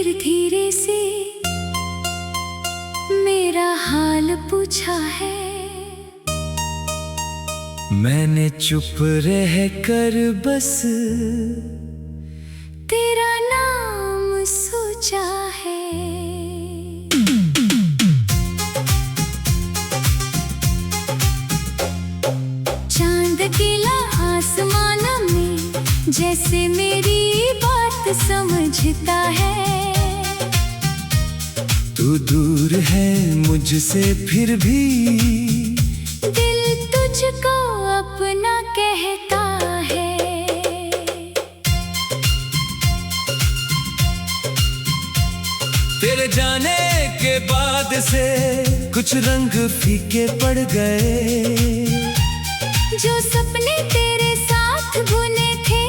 फिर धीरे से मेरा हाल पूछा है। मैंने चुप रह कर बस तेरा नाम सोचा है। चांद खिला आसमान में जैसे मेरी बात समझता है। तू दूर है मुझसे फिर भी दिल तुझको अपना कहता है। तेरे जाने के बाद से कुछ रंग फीके पड़ गए। जो सपने तेरे साथ बुने थे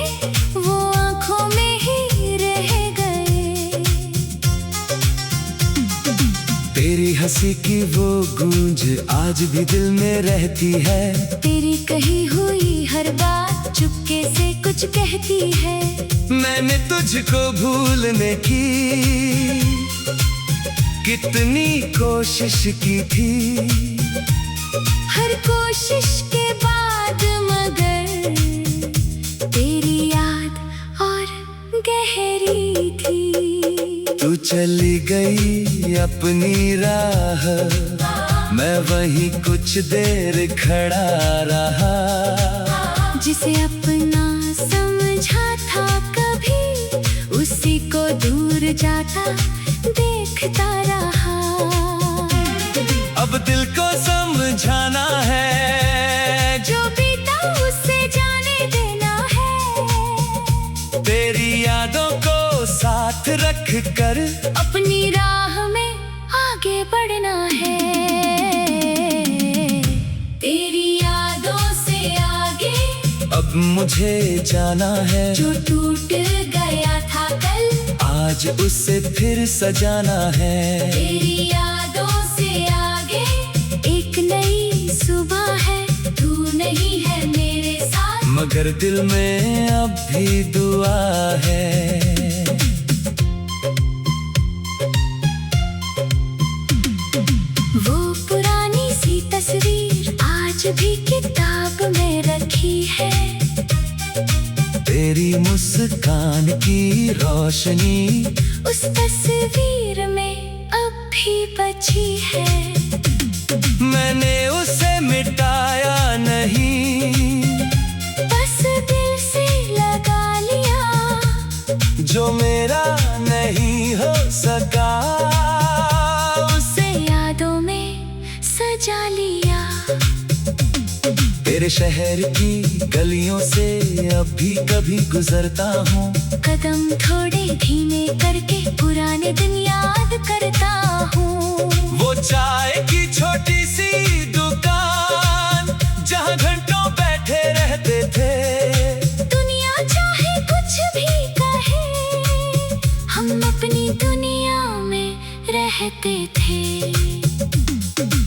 वो आंखों में ही रह गए। तेरी हंसी की वो गूंज आज भी दिल में रहती है। तेरी कही हुई हर बात चुपके से कुछ कहती है। मैंने तुझको भूलने की कितनी कोशिश की थी। हर कोशिश के बाद मगर तेरी याद और गहरी थी। तू चली गई अपनी राह, मैं वहीं कुछ देर खड़ा रहा। जिसे अपना समझा था कभी उसी को दूर जाता देखता रहा। अब दिल को समझाना है, जो बीता उससे जाने देना है। तेरी यादों को साथ रख कर अपनी राह में आगे बढ़ना है। तेरी यादों से आगे अब मुझे जाना है। जो टूट गया था कल आज उससे फिर सजाना है। तेरी यादों से आगे एक नई सुबह है। तू नहीं है मेरे साथ मगर दिल में अब भी दुआ है। वो पुरानी सी तस्वीर आज भी किताब में रखी है। तेरी मुस्कान की रोशनी उस तस्वीर में अब भी बची है। मैंने उसे मिटाया नहीं, बस दिल से लगा लिया। जो मेरा नहीं हो सका उसे यादों में सजा लिया। तेरे शहर की गलियों से अब भी कभी गुजरता हूँ। कदम थोड़े धीमे करके पुराने दिन याद करता हूँ। वो चाय की छोटी सी दुकान जहाँ घंटों बैठे रहते थे। दुनिया चाहे कुछ भी कहे हम अपनी दुनिया में रहते थे।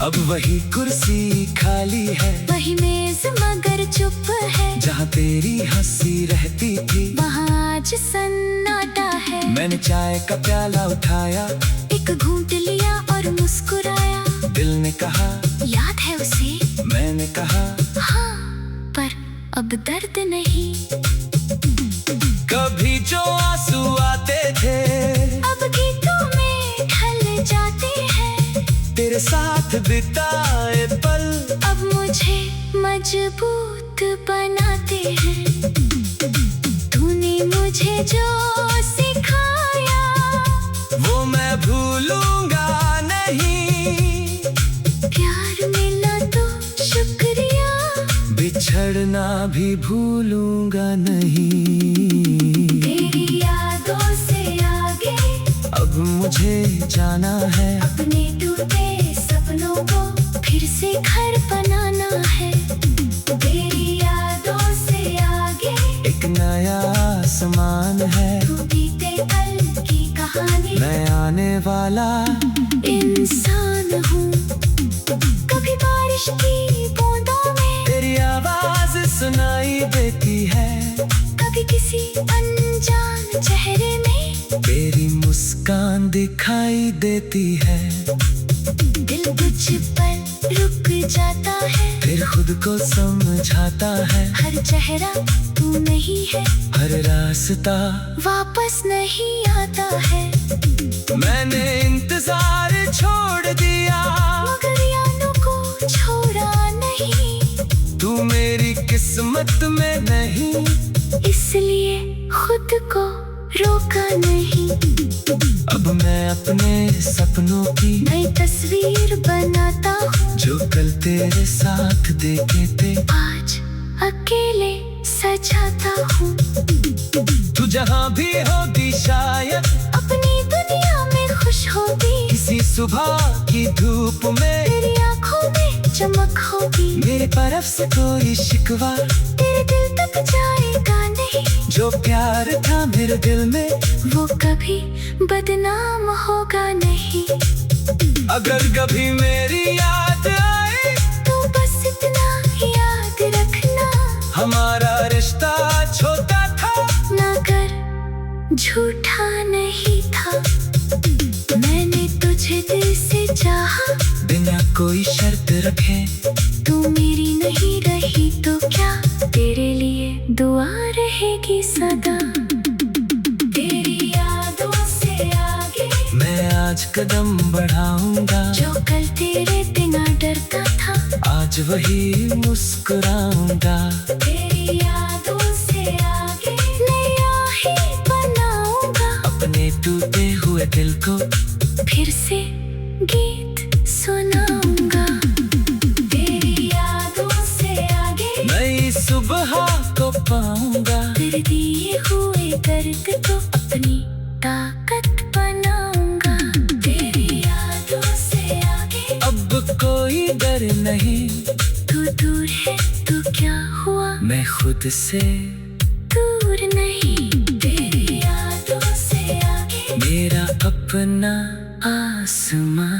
अब वही कुर्सी खाली है, वही मेज मगर चुप है। जहाँ तेरी हंसी रहती थी वहाँ आज सन्नाटा है। मैंने चाय का प्याला उठाया, एक घूंट लिया और मुस्कुराया। दिल ने कहा याद है उसे? मैंने कहा हाँ, पर अब दर्द नहीं। कभी जो आंसू आते थे अब गीतों में ढल जाते हैं। तेरे साथ बिताए पल अब मुझे मजबूत बनाते हैं। तूने मुझे जो सिखाया वो मैं भूलूंगा नहीं। प्यार मिला तो शुक्रिया, बिछड़ना भी भूलूंगा नहीं। तेरी यादों से आगे अब मुझे जाना है। अपने टूटे सपनों को फिर से घर बनाना है। तेरी यादों से आगे एक नया आसमान है। तू बीते कल की कहानी, मैं आने वाला इंसान हूँ। कभी बारिश की बूंदों में तेरी आवाज सुनाई देती है। कभी भी किसी अनजान चेहरे में तेरी मुस्कान दिखाई देती है। दिल कुछ पल रुक जाता है, फिर खुद को समझाता है। हर चेहरा तू नहीं है, हर रास्ता वापस नहीं आता है। मैंने इंतजार छोड़ दिया, मगर यादों को छोड़ा नहीं। तू मेरी किस्मत में नहीं, इसलिए खुद को रोका नहीं। अब मैं अपने सपनों की नई तस्वीर बनाता हूँ, जो कल तेरे साथ देखे थे आज अकेले सजाता हूँ। तू जहाँ भी होगी शायद अपनी दुनिया में खुश होगी, किसी सुबह की धूप में तेरी आंखों में चमक होगी। मेरी तरफ से कोई शिकवा तेरे दिल तक जाएगा नहीं, जो प्यार था मेरे दिल में वो कभी बदनाम होगा नहीं। अगर कभी मेरी याद आए तो बस इतना याद रखना, हमारा रिश्ता छोटा था ना कर झूठा नहीं था। मैंने तुझे दिल से चाहा, बिना कोई शर्त रखे। तू मेरी नहीं रही तो क्या, तेरे लिए दुआ रहेगी सदा। तेरी यादों से आगे मैं आज कदम बढ़ाऊंगा, जो कल तेरे बिना डरता था, आज वही मुस्कुराऊंगा। तेरी यादों से आगे नया ही बनाऊंगा। अपने टूटे हुए दिल को फिर से गीत सुनाऊंगा। तेरी यादों से आगे नई सुबह को पाऊंगा। तेरे दिए हुए दर्द को अपनी ताकत बनाऊंगा। तेरी यादों से आगे अब कोई डर नहीं, तू दूर है तो क्या हुआ, मैं खुद से दूर नहीं। तेरी यादों से आगे मेरा अपना आसमां।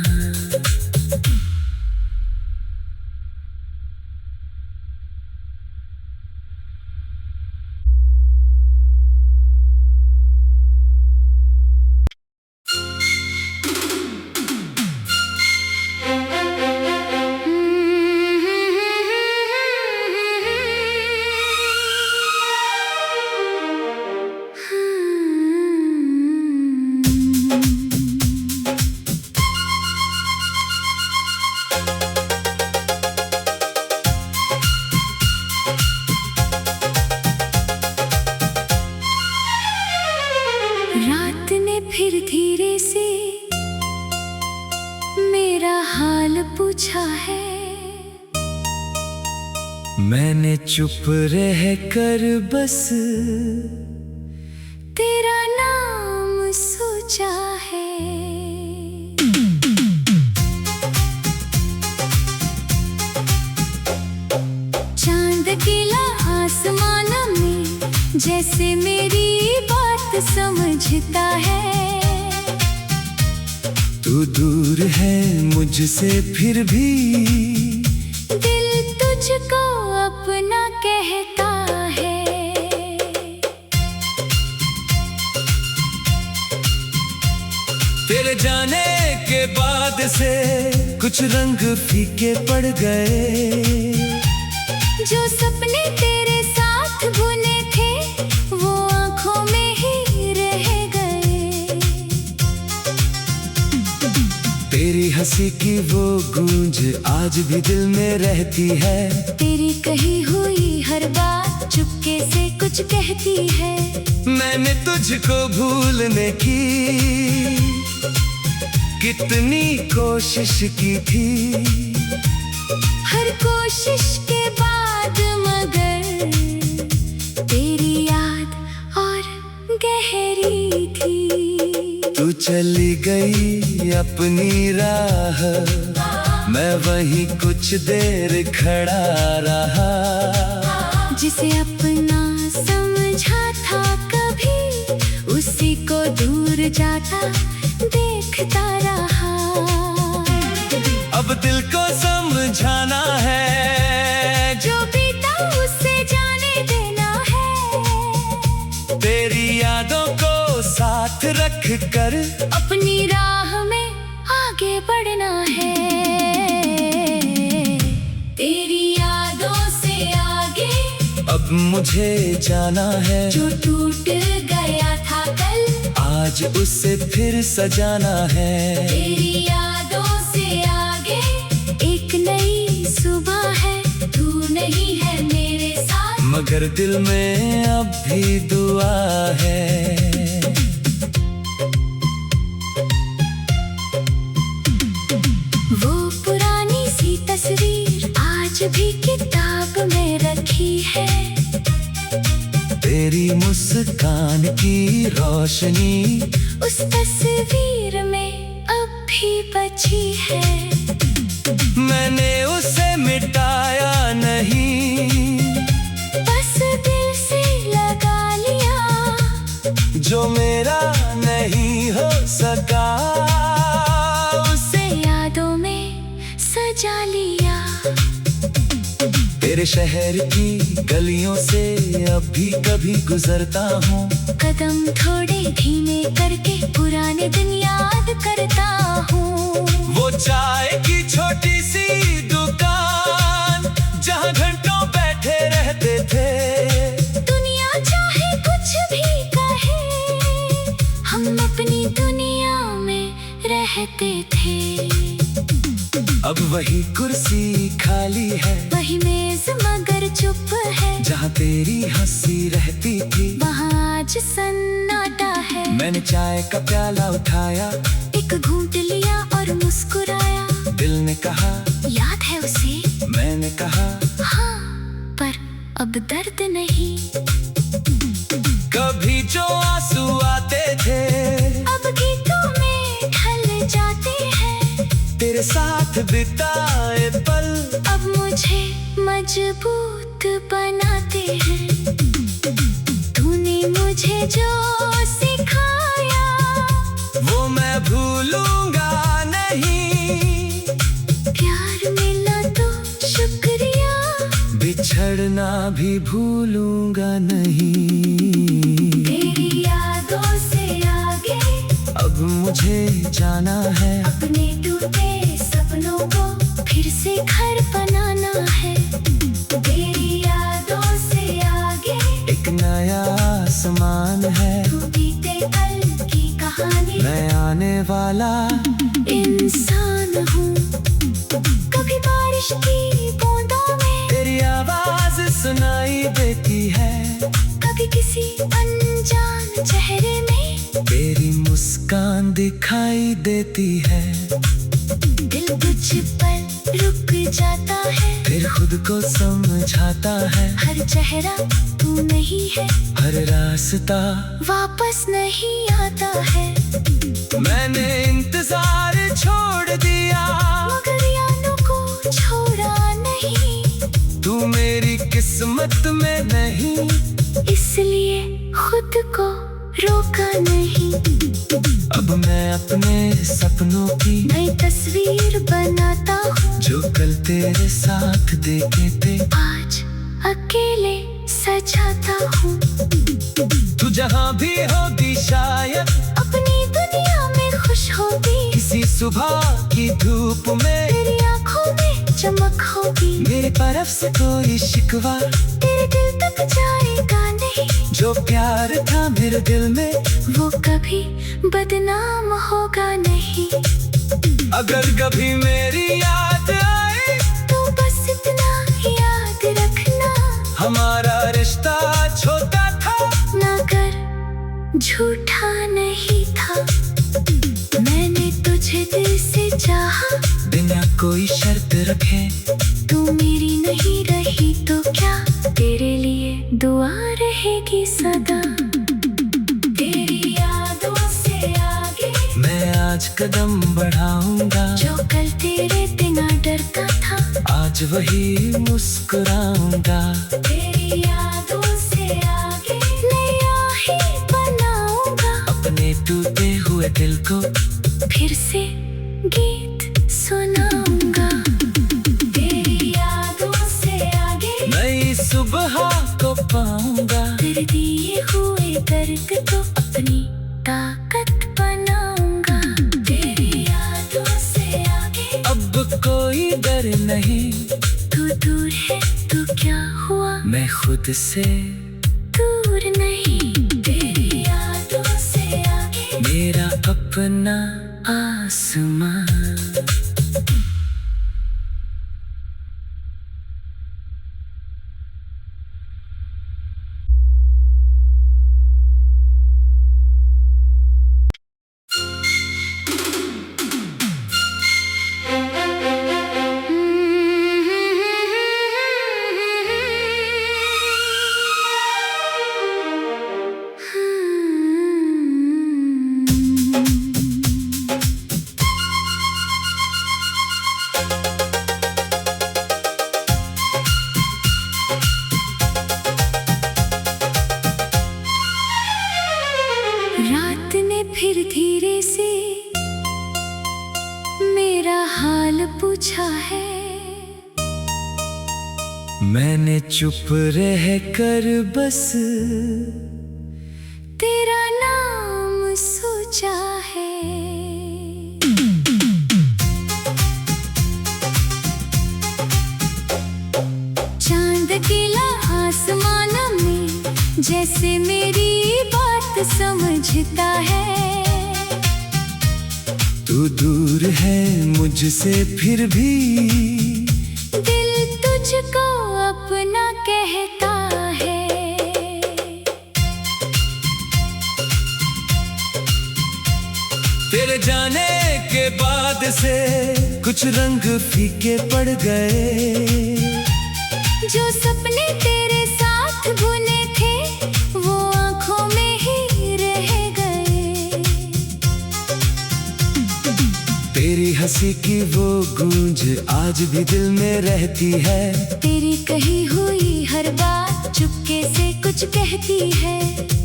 रात ने फिर धीरे से मेरा हाल पूछा है। मैंने चुप रह कर बस तेरा नाम सोचा है। चांद खिला आसमान में, जैसे मेरी बात समझता है। तू दूर है मुझसे फिर भी दिल तुझको अपना कहता है। तेरे जाने के बाद से कुछ रंग फीके पड़ गए। जो सपने तेरे साथ बुने थे, वो आंखों में ही रह गए। तेरी हंसी की वो गूंज आज भी दिल में रहती है। तेरी कही हुई हर बात चुपके से कुछ कहती है। मैंने तुझको भूलने की कितनी कोशिश की थी। हर कोशिश के बाद मगर तेरी याद और गहरी थी। तू चली गई अपनी राह, मैं वहीं कुछ देर खड़ा रहा। जिसे अपना समझा था कभी, उसी को दूर जाता देखता रहा। अब दिल को समझाना है, जो बीता उससे जाने देना है। अपनी राह में आगे बढ़ना है। तेरी यादों से आगे अब मुझे जाना है। जो टूट गया था कल आज उसे फिर सजाना है। तेरी यादों से आगे एक नई सुबह है। तू नहीं है मेरे साथ मगर दिल में अब भी दुआ है। वो पुरानी सी तस्वीर आज भी किताब में रखी है। तेरी मुस्कान की रोशनी उस तस्वीर में अब भी बची है। मैंने उसे मिटाया नहीं, बस दिल से लगा लिया। जो मेरा नहीं हो सका उसे यादों में सजा लिया। तेरे शहर की गलियों से अभी कभी गुजरता हूँ। कदम थोड़े धीमे करके पुराने दिन याद करता हूँ। वो चाय की छोटी सी दुकान जहाँ घंटों बैठे रहते थे। दुनिया चाहे कुछ भी कहे, हम अपनी दुनिया में रहते थे। अब वही कुर्सी खाली है, वही मेज मगर चुप है। जहाँ तेरी हंसी रहती थी वहाँ आज सन्नाटा है। मैंने चाय का प्याला उठाया, एक घूंट लिया और मुस्कुराया। दिल ने कहा याद है उसे? मैंने कहा हाँ, पर अब दर्द नहीं। कभी जो आंसू आते थे अब गीतों में ढल जाते हैं। तेरे साथ बिताए पल अब मुझे मजबूत बनाते हैं। तूने मुझे जो सिखाया वो मैं भूलूंगा नहीं। प्यार मिला तो शुक्रिया, बिछड़ना भी भूलूंगा नहीं। तेरी यादों से आगे अब मुझे जाना है। अपने टूटे सपनों को फिर से घर बनाना है। तेरी यादों से आगे एक नया आसमान है। तू बीते कल की कहानी, मैं आने वाला इंसान हूँ। कभी बारिश की बूंदों में तेरी आवाज सुनाई देती है। कभी किसी अनजान चेहरे में तेरी मुस्कान दिखाई देती है। दिल कुछ पल रुक जाता है, फिर खुद को समझाता है। हर चेहरा तू नहीं है, हर रास्ता वापस नहीं आता है। मैंने इंतजार छोड़ दिया मगर यादों को छोड़ा नहीं। तू मेरी किस्मत में नहीं, इसलिए खुद को रोका नहीं। अब मैं अपने सपनों की नई तस्वीर बनाता हूँ। जो कल तेरे साथ देखे थे आज अकेले सजाता हूँ। तू जहाँ भी होगी शायद अपनी दुनिया में खुश होगी। किसी सुबह की धूप में तेरी आंखों में चमक होगी। मेरी तरफ से कोई शिकवा तेरे दिल तक जाएगा नहीं। जो प्यार था मेरे दिल में वो कभी बदनाम होगा नहीं। अगर कभी मेरी याद आए तो बस इतना याद रखना, हमारा रिश्ता छोटा था ना कर झूठा नहीं था। मैंने तुझे दिल से चाहा, बिना कोई शर्त रखे। तू मेरी नहीं रही तो क्या, तेरे लिए दुआ रहेगी सदा। तेरी यादों से आगे मैं आज कदम बढ़ाऊंगा। जो कल तेरे बिना डरता था, आज वही मुस्कुराऊंगा। तेरी यादों से आगे नया ही बनाऊंगा। अपने टूटे हुए दिल को फिर से गीत सुनाऊंगा। तेरी यादों से आगे नई सुबह को पाऊंगा। तेरे दिए हुए दर्द को अपनी ताकत बनाऊंगा। नहीं। तू दूर है तो क्या हुआ, मैं खुद से दूर नहीं। तेरी यादों से आगे मेरा अपना आसमां। रात ने फिर धीरे से मेरा हाल पूछा है। मैंने चुप रह कर बस तेरा नाम सोचा है। चांद गिला आसमान में जैसे मेरी बात समझता है। तू दूर है मुझसे फिर भी दिल तुझको अपना कहता है। तेरे जाने के बाद से कुछ रंग फीके पड़ गए। जो सपने तेरे साथ बुने थे वो आंखों में ही रह गए। तेरी हंसी की वो गूंज आज भी दिल में रहती है। तेरी कही हुई हर बात चुपके से कुछ कहती है।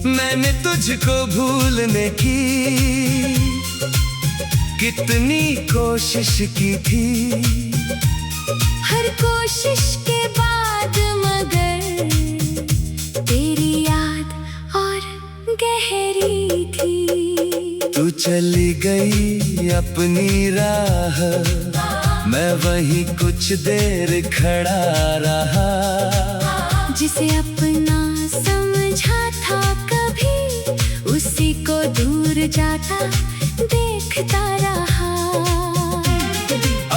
मैंने तुझको भूलने की कितनी कोशिश की थी। हर कोशिश के बाद मगर तेरी याद और गहरी थी। तू चली गई अपनी राह, मैं वहीं कुछ देर खड़ा रहा। जिसे अपना समझा था कभी उसी को दूर जाता देखता रहा।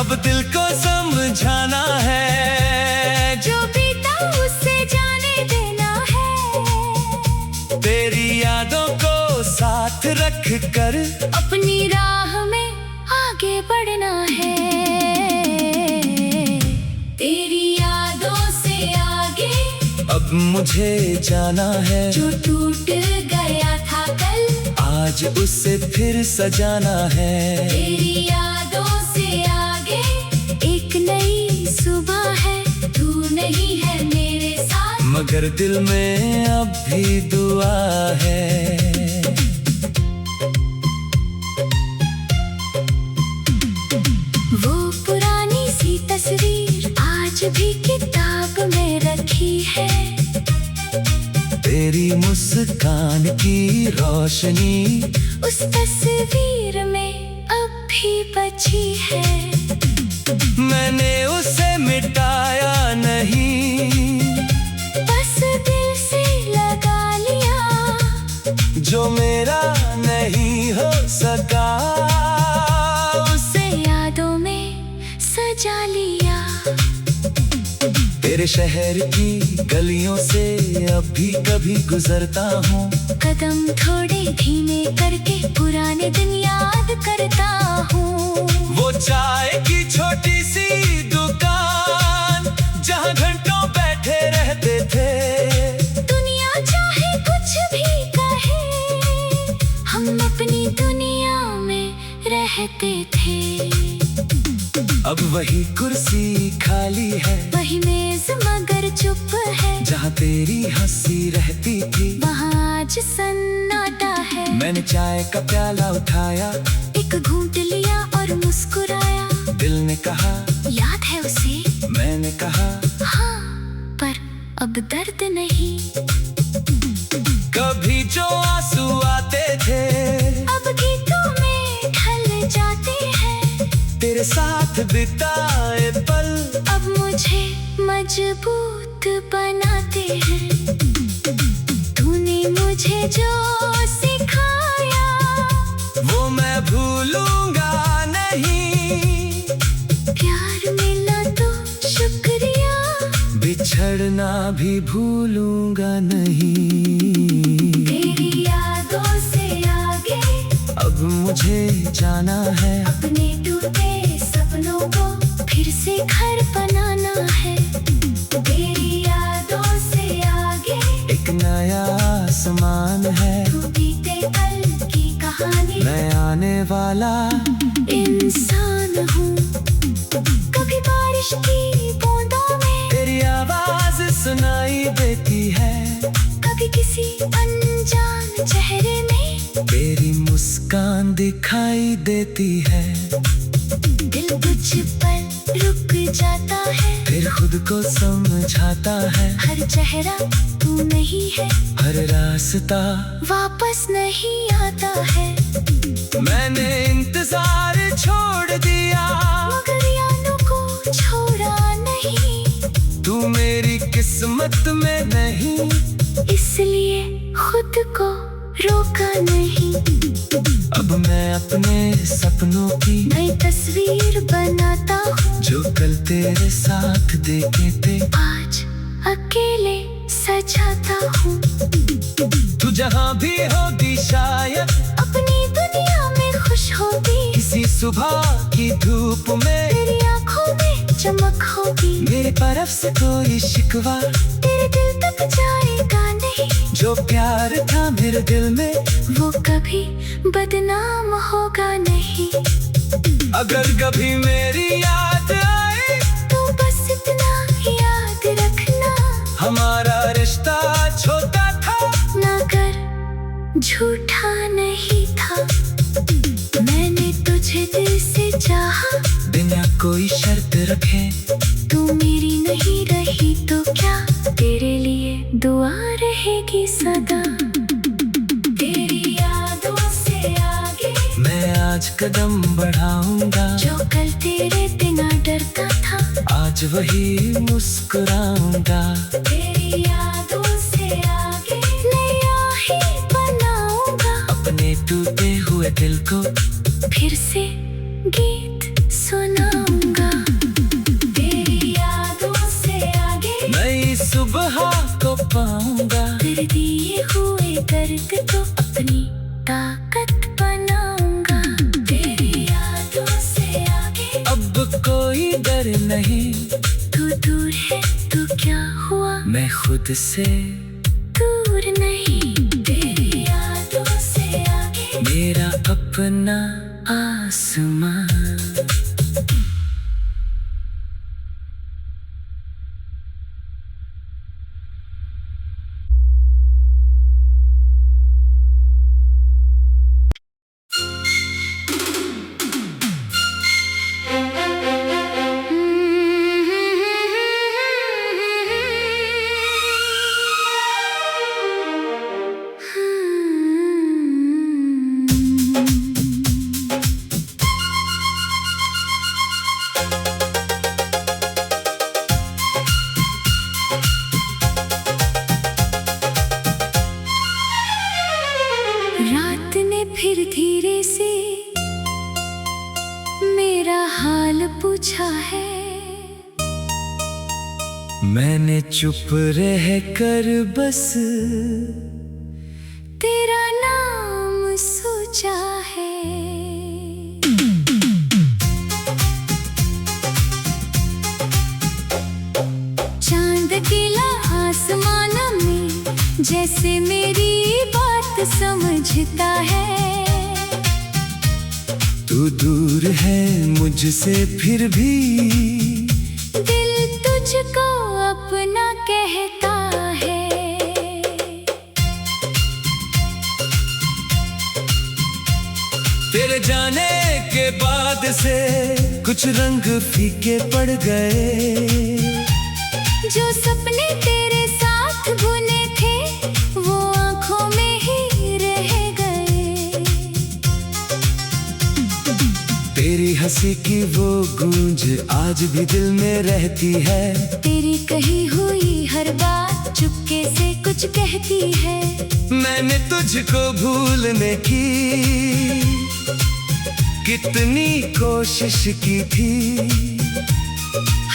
अब दिल को समझाना है, जो बीता उससे जाने देना है। तेरी यादों को साथ रख कर अपनी राह में आगे बढ़ना है। तेरी यादों से आगे अब मुझे जाना है। जो टूट गया था कल आज उससे फिर सजाना है। तेरी यादों से आगे एक नई सुबह है। तू नहीं है मेरे साथ मगर दिल में अब भी दुआ है। वो पुरानी सी तस्वीर आज भी किताब में रखी है। तेरी मुस्कान की रोशनी उस तस्वीर में अब भी बची है। मैंने उसे मिटाया नहीं, बस दिल से लगा लिया। जो मेरा नहीं हो सका उसे यादों में सजा लिया। तेरे शहर की गलियों से अब भी कभी गुजरता हूँ। कदम थोड़े धीमे करके पुराने दिन याद करता हूँ। वो चाय की छोटी सी दुकान जहाँ घंटों बैठे रहते थे। दुनिया चाहे कुछ भी कहे हम अपनी दुनिया में रहते थे। अब वही कुर्सी खाली है, वही मेज मगर चुप है। जहाँ तेरी हंसी रहती थी वहाँ आज सन्नाटा है। मैंने चाय का प्याला उठाया, एक घूंट लिया और मुस्कुराया। दिल ने कहा याद है उसे? मैंने कहा हाँ, पर अब दर्द नहीं। कभी जो आंसू आते थे अब गीतों में ढल जाते हैं। तेरे साथ बिताए पल मजबूत बनाते हैं। तूने मुझे जो सिखाया वो मैं भूलूंगा नहीं। प्यार मिला तो शुक्रिया, बिछड़ना भी भूलूंगा नहीं। तेरी यादों से आगे अब मुझे जाना है, अपने टूटे सपनों को फिर से घर बनाना है। तेरी यादों से आगे एक नया आसमान है। तू बीते कल की कहानी, मैं आने वाला इंसान हूँ। कभी बारिश की बूंदों में तेरी आवाज सुनाई देती है। कभी किसी अनजान चेहरे में तेरी मुस्कान दिखाई देती है। दिल कुछ पल रुक जाता है, फिर खुद को समझाता है। हर चेहरा तू नहीं है, हर रास्ता वापस नहीं आता है। मैंने इंतजार छोड़ दिया, मगर यादों को छोड़ा नहीं। तू मेरी किस्मत में नहीं, इसलिए खुद को रोका नहीं। अब मैं अपने सपनों की नई तस्वीर बनाता हूँ, जो कल तेरे साथ देखे थे आज अकेले सजाता हूँ। तू जहाँ भी होगी शायद अपनी दुनिया में खुश होगी, किसी सुबह की धूप में तेरी आंखों में चमक होगी। मेरी तरफ से कोई शिकवा तेरे दिल तक जाएगा नहीं, जो प्यार था मेरे दिल में वो कभी बदनाम होगा नहीं। अगर कभी मेरी याद आए तो बस इतना याद रखना, हमारा रिश्ता छोटा था ना कर झूठा नहीं था। मैंने तुझे दिल से चाहा, बिना कोई शर्त रखे। तू मेरी नहीं रही तो क्या, तेरे लिए दुआ रहेगी सदा। तेरी यादों से आगे मैं आज कदम बढ़ाऊंगा, जो कल तेरे बिना डरता था, आज वही मुस्कुराऊंगा। तेरी यादों से आगे नया ही बनाऊंगा। अपने टूटे हुए दिल को फिर से गीत सुनाऊंगा। तेरी यादों से आगे नई सुबह को पाऊंगा। तेरे दिए हुए दर्द को अपनी ताकत बनाऊंगा। तेरी यादों से आगे अब कोई डर नहीं, तू दूर है तो क्या हुआ, मैं खुद से दूर नहीं। तेरी यादों से आगे मेरा अपना आसमां। रात ने फिर धीरे से मेरा हाल पूछा है। मैंने चुप रह कर बस तेरा नाम सोचा है। चांद गिला आसमान में जैसे मेरी बात समझता है। तू दूर है मुझसे फिर भी दिल तुझको अपना कहता है। तेरे जाने के बाद से कुछ रंग फीके पड़ गए। जो सपने तेरे साथ बुने थे वो आंखों में ही रह गए। तेरी हंसी की वो गूंज आज भी दिल में रहती है। तेरी कही हुई हर बात चुपके से कुछ कहती है। मैंने तुझको भूलने की कितनी कोशिश की थी,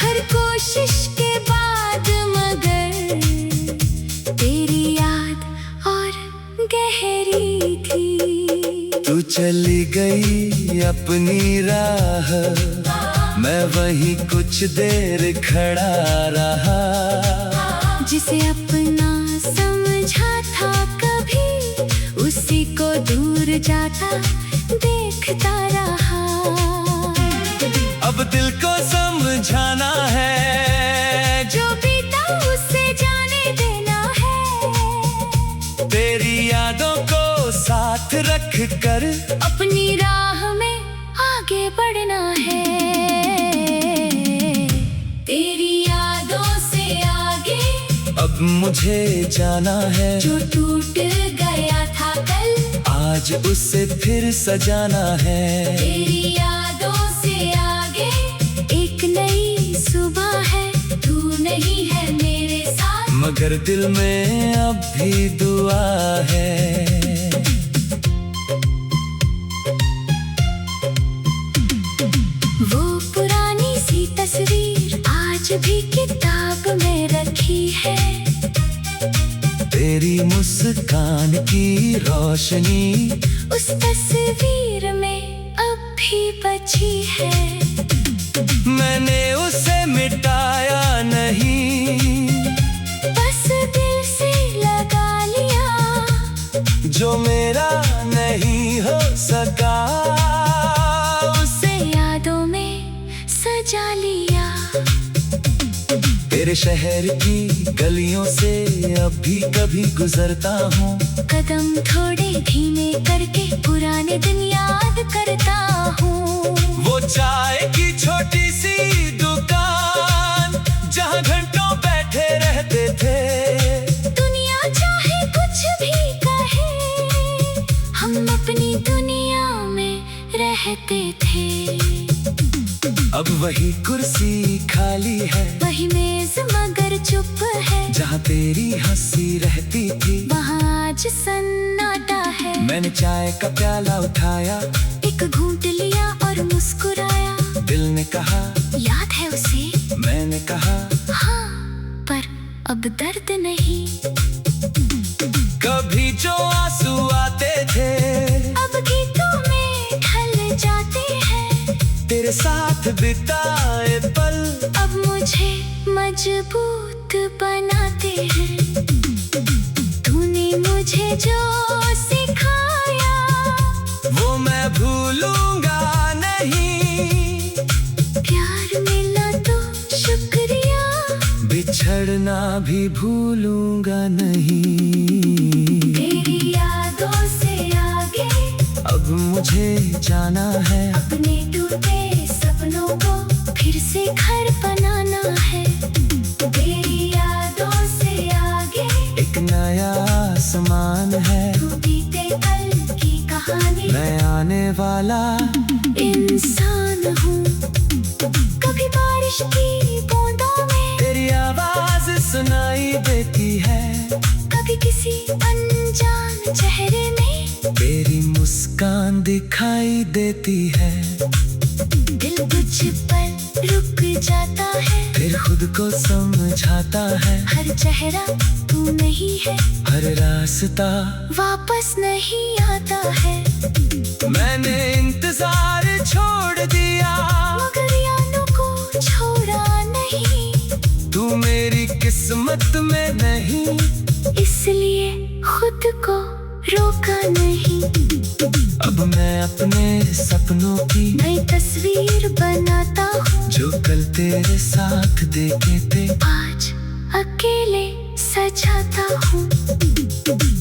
हर कोशिश के बाद मगर तेरी याद और गहरी थी। तू चली गई अपनी राह, मैं वहीं कुछ देर खड़ा रहा। जिसे अपना समझा था कभी उसी को दूर जाता देखता रहा। अब दिल को समझाना है, जो बीता उसे जाने देना है। तेरी यादों को साथ रख कर अपनी राह में आगे बढ़ना है। तेरी यादों से आगे अब मुझे जाना है। जो टूट गया था कल आज उसे फिर सजाना है। तेरी यादों से आगे एक नई सुबह है। तू नहीं है मेरे साथ मगर दिल में अब भी दुआ है। वो पुरानी सी तस्वीर आज भी किताब में रखी है। तेरी मुस्कान की रोशनी उस तस्वीर में अब भी बची है। मैंने उसे मिटाया नहीं, बस दिल से लगा लिया। जो मेरा नहीं हो सका उसे यादों में सजा लिया। तेरे शहर की गलियों से अब भी कभी गुजरता हूँ। कदम थोड़े धीमे करके पुराने दिन याद करता हूँ। वो चाय की छोटी सी दुकान जहाँ घंटों बैठे रहते थे। दुनिया चाहे कुछ भी कहे हम अपनी दुनिया में रहते थे। अब वही कुर्सी खाली है, वही मेज मगर चुप है। जहाँ तेरी हंसी रहती थी वहाँ आज सन्नाटा है। मैंने चाय का प्याला उठाया, एक घूंट लिया और मुस्कुराया। दिल ने कहा याद है उसे? मैंने कहा हाँ, पर अब दर्द नहीं। कभी जो आंसू आते थे अब गीतों में ढल जाते हैं। तेरे साथ बिताए पल अब मुझे मजबूत बनाते हैं। तूने मुझे जो सिखाया वो मैं भूलूंगा नहीं। प्यार मिला तो शुक्रिया, बिछड़ना भी भूलूंगा नहीं। तेरी यादों से आगे अब मुझे जाना है। अपने टूटे सपनों को फिर से घर बनाना है। तेरी यादों से आगे एक नया आसमान है। तू बीते कल की कहानी, मैं आने वाला इंसान हूँ। कभी बारिश की बूंदों में तेरी आवाज सुनाई देती है। कभी किसी अनजान चेहरे में तेरी मुस्कान दिखाई देती है। दिल कुछ पल रुक जाता है। फिर खुद को समझाता है। हर चेहरा तू नहीं है, हर रास्ता वापस नहीं आता है। मैंने इंतजार छोड़ दिया मगर यादों को छोड़ा नहीं। तू मेरी किस्मत में नहीं, इसलिए खुद को रोका नहीं। अब मैं अपने सपनों की नई तस्वीर बनाता हूँ। जो कल तेरे साथ देखे थे आज अकेले सजाता हूँ।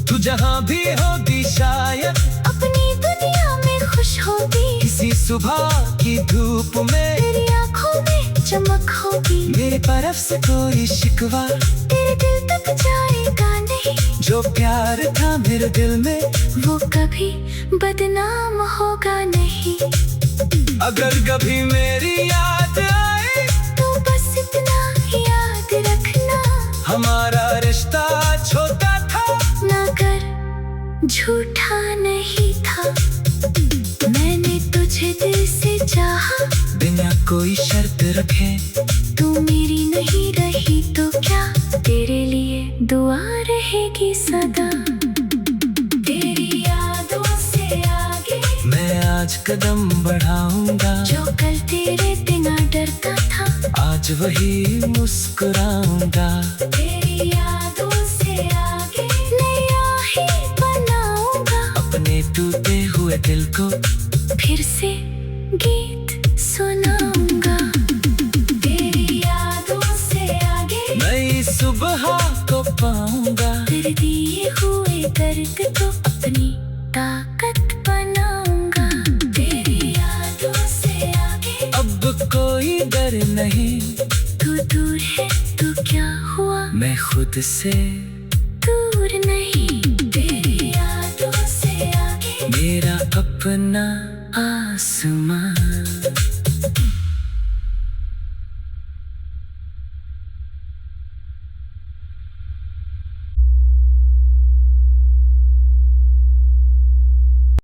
तू जहाँ भी होगी शायद अपनी दुनिया में खुश होगी। किसी सुबह की धूप में तेरी आंखों में चमक होगी। मेरी तरफ से कोई शिकवा तेरे दिल तक जाएगा नहीं। जो प्यार था मेरे दिल में वो कभी बदनाम होगा नहीं। अगर कभी मेरी याद आए तो बस इतना याद रखना, हमारा रिश्ता छोटा था ना कर झूठा नहीं था। मैंने तुझे दिल से चाहा, बिना कोई शर्त रखे। तू मेरी नहीं रही तो क्या, तेरे लिए दुआ रहेगी सदा। तेरी यादों से आगे मैं आज कदम बढ़ाऊंगा, जो कल तेरे बिना डरता था, आज वही मुस्कुराऊंगा। तेरी यादों से आगे नया ही बनाऊंगा, अपने टूटे हुए दिल को फिर से गीत सुनाऊंगा। तेरी यादों से आगे नई सुबह को पाऊंगा, तेरे दिए हुए दर्द को अपनी ताकत बनाऊंगा। तेरी यादों से आगे अब कोई डर नहीं। तू दूर है तो क्या हुआ, मैं खुद से दूर नहीं। तेरी यादों से आगे मेरा अपना आसमां।